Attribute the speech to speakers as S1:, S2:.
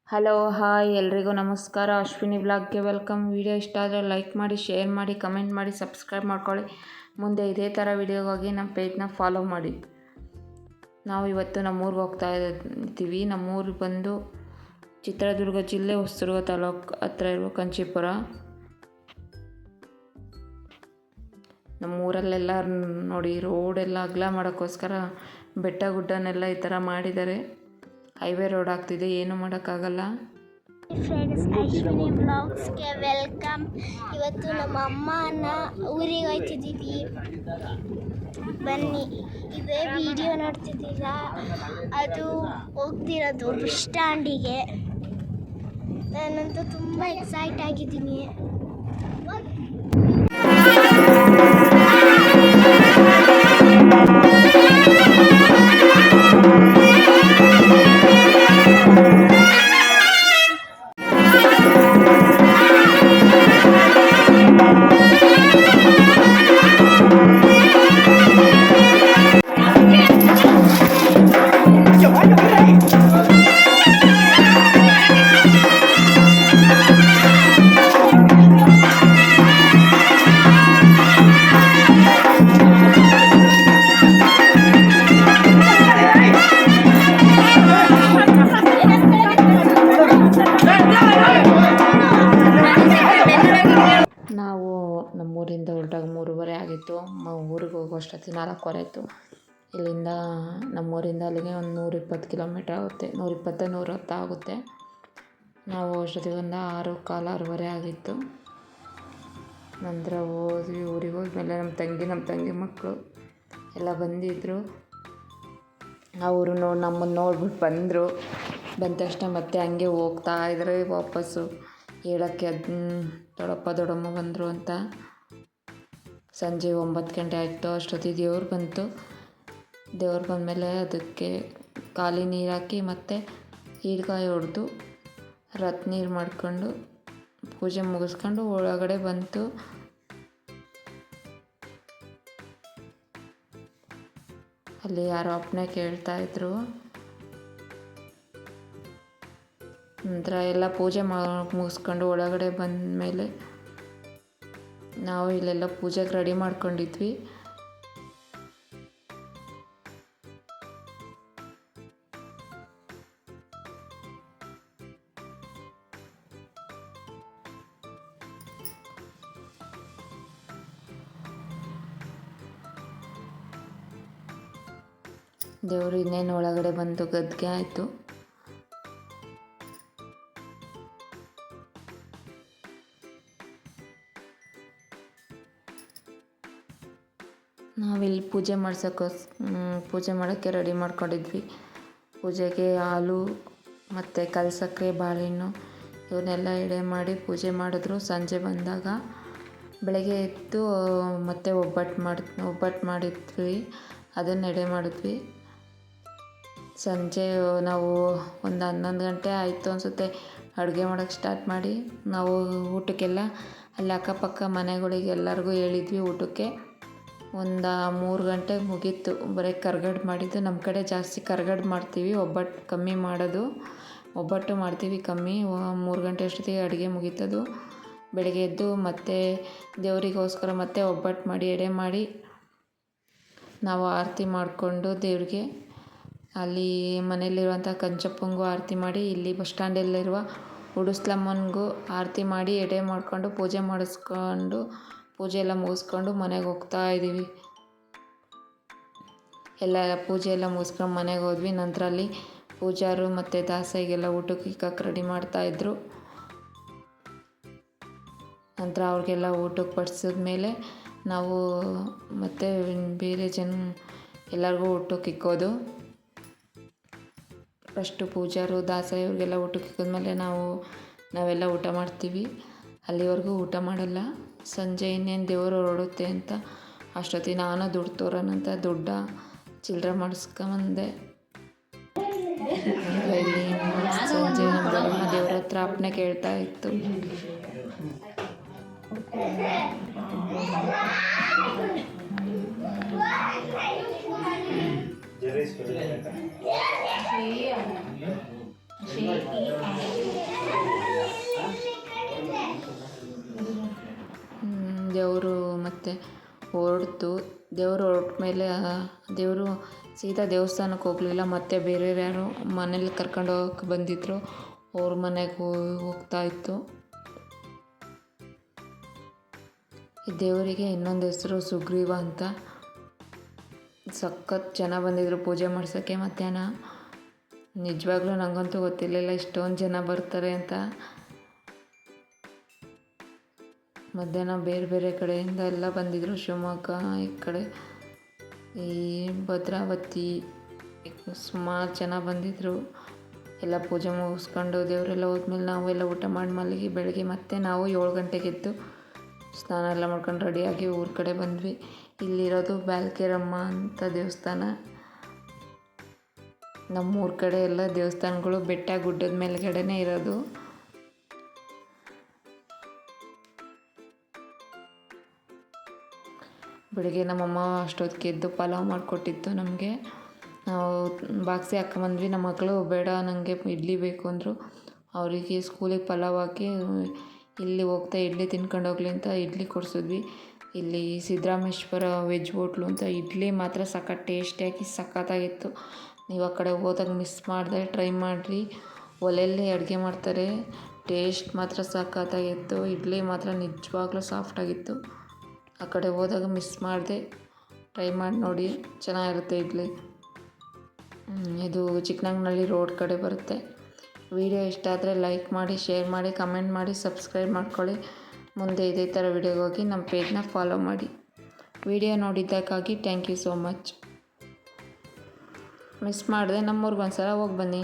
S1: Hello hi ಎಲ್ರಿಗೂ ನಮಸ್ಕಾರ. Ashwini ಬ್ಲಾಗ್ಗೆ welcome. Video ಇಷ್ಟ ಆದರೆ ಲೈಕ್ ಮಾಡಿ, ಶೇರ್ ಮಾಡಿ, ಕಮೆಂಟ್ ಮಾಡಿ, ಸಬ್ಸ್ಕ್ರೈಬ್ ಮಾಡ್ಕೊಳ್ಳಿ. ಮುಂದೆ ಇದೇ ಥರ ವಿಡಿಯೋಗಾಗಿ ನಮ್ಮ ಪೇಜ್ನ ಫಾಲೋ ಮಾಡಿ. ನಾವು ಇವತ್ತು ನಮ್ಮೂರಿಗೆ ಹೋಗ್ತಾ ಇದ್ದೀವಿ. ನಮ್ಮೂರು ಬಂದು ಚಿತ್ರದುರ್ಗ ಜಿಲ್ಲೆ ಹೊಸದುರ್ಗ ತಾಲೂಕು ಹತ್ರ ಇರುವ ಕಂಚೀಪುರ. ನಮ್ಮೂರಲ್ಲೆಲ್ಲ ನೋಡಿ ರೋಡೆಲ್ಲ ಅಗಲ ಮಾಡೋಕ್ಕೋಸ್ಕರ ಬೆಟ್ಟ ಗುಡ್ಡನೆಲ್ಲ ಈ ಥರ ಮಾಡಿದ್ದಾರೆ. ಹೈವೇ ರೋಡ್ ಆಗ್ತಿದೆ, ಏನು ಮಾಡೋಕ್ಕಾಗಲ್ಲ.
S2: ಫ್ರೆಂಡ್ಸ್, ಅಶ್ವಿನಿ ಬ್ಲಾಗ್ಸ್ಗೆ ವೆಲ್ಕಮ್. ಇವತ್ತು ನಮ್ಮ ಅಮ್ಮನ ಊರಿಗೆ ಹೋಗ್ತಿದ್ದೀವಿ. ಬನ್ನಿ, ಇದೇ ವಿಡಿಯೋ ನೋಡ್ತಿದ್ದೀರಾ, ಅದು ಹೋಗ್ತಿರೋದು ಬಸ್ ಸ್ಟ್ಯಾಂಡಿಗೆ. ನಾನಂತೂ ತುಂಬ ಎಕ್ಸೈಟ್ ಆಗಿದ್ದೀನಿ.
S1: ನಾವು ನಮ್ಮೂರಿಂದ ಹೊರಟಾಗ 3:30 ಆಗಿತ್ತು. ಊರಿಗೆ ಹೋಗೋ ಅಷ್ಟೊತ್ತಿಗೆ 4:15 ಆಯಿತು. ಇಲ್ಲಿಂದ ನಮ್ಮೂರಿಂದ ಅಲ್ಲಿಗೆ ಒಂದು 120 ಕಿಲೋಮೀಟ್ರ್ ಆಗುತ್ತೆ, 120-110 ಆಗುತ್ತೆ. ನಾವು ಅಷ್ಟೊತ್ತಿಗೆ ಒಂದು 6:15-6:30 ಆಗಿತ್ತು. ನಂತರ ಹೋದ್ವಿ. ಊರಿಗೆ ಹೋದ್ಮೇಲೆ ನಮ್ಮ ತಂಗಿ ಮಕ್ಕಳು ಎಲ್ಲ ಬಂದಿದ್ದರು. ಅವರು ನಮ್ಮನ್ನು ನೋಡ್ಬಿಟ್ಟು ಬಂದರು. ಬಂದ ತಕ್ಷಣ ಮತ್ತೆ ಹಂಗೆ ಹೋಗ್ತಾ ಇದ್ದಾರೆ ವಾಪಸ್ಸು. ಹೇಳೋಕ್ಕೆ ದೊಡ್ಡಮ್ಮ ಬಂದರು ಅಂತ. ಸಂಜೆ 9 ಗಂಟೆ ಆಯಿತು. ಅಷ್ಟೊತ್ತಿಗೆ ದೇವ್ರು ಬಂತು. ದೇವ್ರು ಬಂದಮೇಲೆ ಅದಕ್ಕೆ ಖಾಲಿ ನೀರು ಹಾಕಿ ಮತ್ತು ಈಡ್ಗಾಯಿ ಹೊಡೆದು ರತ್ ನೀರು ಮಾಡ್ಕೊಂಡು ಪೂಜೆ ಮುಗಿಸ್ಕೊಂಡು ಒಳಗಡೆ ಬಂತು. ಅಲ್ಲಿ ಯಾರೋ ಅಪ್ಪನೇ ಕೇಳ್ತಾಯಿದ್ರು. ನಂತರ ಎಲ್ಲ ಪೂಜೆ ಮುಗಿಸ್ಕೊಂಡು ಒಳಗಡೆ ಬಂದ ಮೇಲೆ ನಾವು ಇಲ್ಲೆಲ್ಲ ಪೂಜೆಗೆ ರೆಡಿ ಮಾಡ್ಕೊಂಡಿದ್ವಿ. ದೇವರು ಇನ್ನೇನು ಒಳಗಡೆ ಬಂದು ಗದ್ಗೆ ಆಯಿತು. ನಾವಿಲ್ಲಿ ಪೂಜೆ ಮಾಡೋಕ್ಕೆ ರೆಡಿ ಮಾಡ್ಕೊಂಡಿದ್ವಿ. ಪೂಜೆಗೆ ಹಾಲು ಮತ್ತು ಕಲ್ಸಕ್ಕರೆ, ಬಾಳೆಹಣ್ಣು ಇವನ್ನೆಲ್ಲ ಎಡೆ ಮಾಡಿ ಪೂಜೆ ಮಾಡಿದ್ರು. ಸಂಜೆ ಬಂದಾಗ ಬೆಳಗ್ಗೆ ಎದ್ದು ಮತ್ತೆ ಒಬ್ಬಟ್ಟು ಮಾಡಿದ್ವಿ, ಅದನ್ನು ಎಡೆ ಮಾಡಿದ್ವಿ. ಸಂಜೆ ನಾವು ಒಂದು 11 ಗಂಟೆ ಆಯಿತು ಅನಿಸುತ್ತೆ ಅಡುಗೆ ಮಾಡೋಕ್ಕೆ ಸ್ಟಾರ್ಟ್ ಮಾಡಿ. ನಾವು ಊಟಕ್ಕೆಲ್ಲ ಅಲ್ಲಿ ಅಕ್ಕಪಕ್ಕ ಮನೆಗಳಿಗೆ ಎಲ್ಲರಿಗೂ ಹೇಳಿದ್ವಿ ಊಟಕ್ಕೆ. ಒಂದು 3 ಗಂಟೆಗೆ ಮುಗೀತು. ಬರೀ ಕರ್ಗಡ್ಬು ಮಾಡಿದ್ದು. ನಮ್ಮ ಕಡೆ ಜಾಸ್ತಿ ಕರ್ಗಡ್ಬು ಮಾಡ್ತೀವಿ, ಒಬ್ಬಟ್ಟು ಕಮ್ಮಿ ಮಾಡೋದು. ಒಬ್ಬಟ್ಟು ಮಾಡ್ತೀವಿ ಕಮ್ಮಿ. 3 ಗಂಟೆ ಅಷ್ಟೊತ್ತಿಗೆ ಅಡುಗೆ ಮುಗೀತದು. ಬೆಳಗ್ಗೆ ಎದ್ದು ಮತ್ತೆ ದೇವರಿಗೋಸ್ಕರ ಮತ್ತೆ ಒಬ್ಬಟ್ಟು ಮಾಡಿ ಎಡೆ ಮಾಡಿ ನಾವು ಆರತಿ ಮಾಡಿಕೊಂಡು ದೇವ್ರಿಗೆ ಅಲ್ಲಿ ಮನೆಯಲ್ಲಿರುವಂಥ ಕಂಚಪ್ಪಂಗೂ ಆರತಿ ಮಾಡಿ, ಇಲ್ಲಿ ಬಸ್ ಸ್ಟ್ಯಾಂಡಲ್ಲಿರುವ ಉಡುಸ್ಲಮ್ಮನಿಗೂ ಆರತಿ ಮಾಡಿ ಎಡೆ ಮಾಡಿಕೊಂಡು ಪೂಜೆ ಮಾಡಿಸ್ಕೊಂಡು ಪೂಜೆ ಎಲ್ಲ ಮುಗಿಸ್ಕೊಂಡು ಮನೆಗೆ ಹೋಗ್ತಾ ಇದ್ದೀವಿ. ಎಲ್ಲ ಪೂಜೆ ಎಲ್ಲ ಮುಗಿಸ್ಕೊಂಡು ಮನೆಗೆ ಹೋದ್ವಿ. ನಂತರ ಅಲ್ಲಿ ಪೂಜಾರು ಮತ್ತು ದಾಸರಿಗೆಲ್ಲ ಊಟಕ್ಕೆ ಇಕ್ಕಕ್ಕೆ ರೆಡಿ ಮಾಡ್ತಾಯಿದ್ರು. ನಂತರ ಅವ್ರಿಗೆಲ್ಲ ಊಟಕ್ಕೆ ಬಡಿಸಿದ್ಮೇಲೆ ನಾವು ಮತ್ತೆ ಬೇರೆ ಎಲ್ಲರಿಗೂ ಊಟಕ್ಕೆ ಇಕ್ಕೋದು. ಫಸ್ಟು ಪೂಜಾರು ದಾಸರಿ ಅವ್ರಿಗೆಲ್ಲ ಊಟಕ್ಕೆ ಇಕ್ಕಿದ್ಮೇಲೆ ನಾವೆಲ್ಲ ಊಟ ಮಾಡ್ತೀವಿ. ಅಲ್ಲಿವರೆಗೂ ಊಟ ಮಾಡಲ್ಲ. ಸಂಜೆ ಇನ್ನೇನು ದೇವರು ಹೊರಡುತ್ತೆ ಅಂತ ಅಷ್ಟೊತ್ತಿಗೆ ನಾನು ದುಡ್ಡು ತೋರೋಣಂತ ಚಿಲ್ಲರೆ ಮಾಡಿಸ್ಕೊಂಬಂದೆ. ಇಲ್ಲಿ ಸಂಜೆ ನಮ್ಮ ದೇವ್ರ ಹತ್ರ ಅಪ್ಪನೇ ಕೇಳ್ತಾ ಇತ್ತು.
S3: Jerry is
S1: ಹೊರಡ್ತು. ದೇವರು ಹೊರಟ ಮೇಲೆ ದೇವರು ಸೀದಾ ದೇವಸ್ಥಾನಕ್ಕೆ ಹೋಗಲಿಲ್ಲ, ಮತ್ತು ಬೇರೆಯವ್ರು ಯಾರು ಮನೇಲಿ ಕರ್ಕೊಂಡು ಹೋಗಕ್ಕೆ ಬಂದಿದ್ದರು ಅವ್ರ ಮನೆಗೆ ಹೋಗ್ತಾ ಇತ್ತು. ಈ ದೇವರಿಗೆ ಇನ್ನೊಂದು ಹೆಸರು ಸುಗ್ರೀವ ಅಂತ. ಸಖತ್ ಜನ ಬಂದಿದ್ದರು ಪೂಜೆ ಮಾಡ್ಸೋಕ್ಕೆ ಮಧ್ಯಾಹ್ನ. ನಿಜವಾಗ್ಲೂ ನನಗಂತೂ ಗೊತ್ತಿರಲಿಲ್ಲ ಇಷ್ಟೊಂದು ಜನ ಬರ್ತಾರೆ ಅಂತ. ಮಧ್ಯಾಹ್ನ ಬೇರೆ ಬೇರೆ ಕಡೆಯಿಂದ ಎಲ್ಲ ಬಂದಿದ್ದರು, ಶಿವಮೊಗ್ಗ ಈ ಕಡೆ ಈ ಭದ್ರಾವತಿ ಸುಮಾರು ಜನ ಬಂದಿದ್ದರು. ಎಲ್ಲ ಪೂಜೆ ಮುಗಿಸ್ಕೊಂಡು ದೇವರೆಲ್ಲ ಹೋದ್ಮೇಲೆ ನಾವು ಎಲ್ಲ ಊಟ ಮಾಡಿ ಮಲಗಿ ಬೆಳಗ್ಗೆ ಮತ್ತೆ ನಾವು 7 ಗಂಟೆಗೆ ಎದ್ದು ಸ್ನಾನ ಎಲ್ಲ ಮಾಡ್ಕೊಂಡು ರೆಡಿಯಾಗಿ ಊರ ಕಡೆ ಬಂದ್ವಿ. ಇಲ್ಲಿರೋದು ಬ್ಯಾಲ್ಕೆರಮ್ಮ ಅಂತ ದೇವಸ್ಥಾನ. ನಮ್ಮೂರ ಕಡೆ ಎಲ್ಲ ದೇವಸ್ಥಾನಗಳು ಬೆಟ್ಟ ಗುಡ್ಡದ ಮೇಲ್ಗಡೆನೇ ಇರೋದು. ಬೆಳಗ್ಗೆ ನಮ್ಮಮ್ಮ ಅಷ್ಟೊತ್ತಿಗೆ ಎದ್ದು ಪಲಾವ್ ಮಾಡಿಕೊಟ್ಟಿತ್ತು ನಮಗೆ. ನಾವು ಬಾಕ್ಸಿ ಹಾಕ್ಕೊಂಬಂದ್ವಿ. ನಮ್ಮ ಮಕ್ಕಳು ಬೇಡ ನನಗೆ ಇಡ್ಲಿ ಬೇಕು ಅಂದರು. ಅವರಿಗೆ ಸ್ಕೂಲಿಗೆ ಪಲಾವ್ ಹಾಕಿ ಇಲ್ಲಿ ಹೋಗ್ತಾ ಇಡ್ಲಿ ತಿನ್ಕೊಂಡು ಹೋಗ್ಲಿ ಅಂತ ಇಡ್ಲಿ ಕೊಡಿಸಿದ್ವಿ. ಇಲ್ಲಿ ಸಿದ್ದರಾಮೇಶ್ವರ ವೆಜ್ ಹೋಟ್ಲು ಅಂತ ಇಡ್ಲಿ ಮಾತ್ರ ಸಖತ್ ಟೇಸ್ಟಿಯಾಗಿ ಸಖತ್ತಾಗಿತ್ತು. ನೀವು ಆ ಕಡೆ ಹೋದಾಗ ಮಿಸ್ ಮಾಡಿದೆ ಟ್ರೈ ಮಾಡಿರಿ. ಒಲೆಯಲ್ಲೇ ಅಡುಗೆ ಮಾಡ್ತಾರೆ, ಟೇಸ್ಟ್ ಮಾತ್ರ ಸಖತ್ತಾಗಿತ್ತು. ಇಡ್ಲಿ ಮಾತ್ರ ನಿಜವಾಗ್ಲೂ ಸಾಫ್ಟಾಗಿತ್ತು. ಆ ಕಡೆ ಹೋದಾಗ ಮಿಸ್ ಮಾಡಿದೆ, ಟ್ರೈ ಮಾಡಿ ನೋಡಿ, ಚೆನ್ನಾಗಿರುತ್ತೆ ಇಡ್ಲಿ. ಇದು ಚಿಕ್ಕನಂಗನಹಳ್ಳಿ ರೋಡ್ ಕಡೆ ಬರುತ್ತೆ. ವಿಡಿಯೋ ಇಷ್ಟ ಆದರೆ ಲೈಕ್ ಮಾಡಿ, ಶೇರ್ ಮಾಡಿ, ಕಮೆಂಟ್ ಮಾಡಿ, ಸಬ್ಸ್ಕ್ರೈಬ್ ಮಾಡ್ಕೊಳ್ಳಿ. ಮುಂದೆ ಇದೇ ಥರ ವಿಡಿಯೋಗಾಗಿ ನಮ್ಮ ಪೇಜ್ನ ಫಾಲೋ ಮಾಡಿ. ವಿಡಿಯೋ ನೋಡಿದ್ದಕ್ಕಾಗಿ thank you so much. Miss ಮಾಡಿದೆ, ನಮ್ಮೂರಿಗೆ ಒಂದು ಸಲ ಹೋಗಿ ಬನ್ನಿ.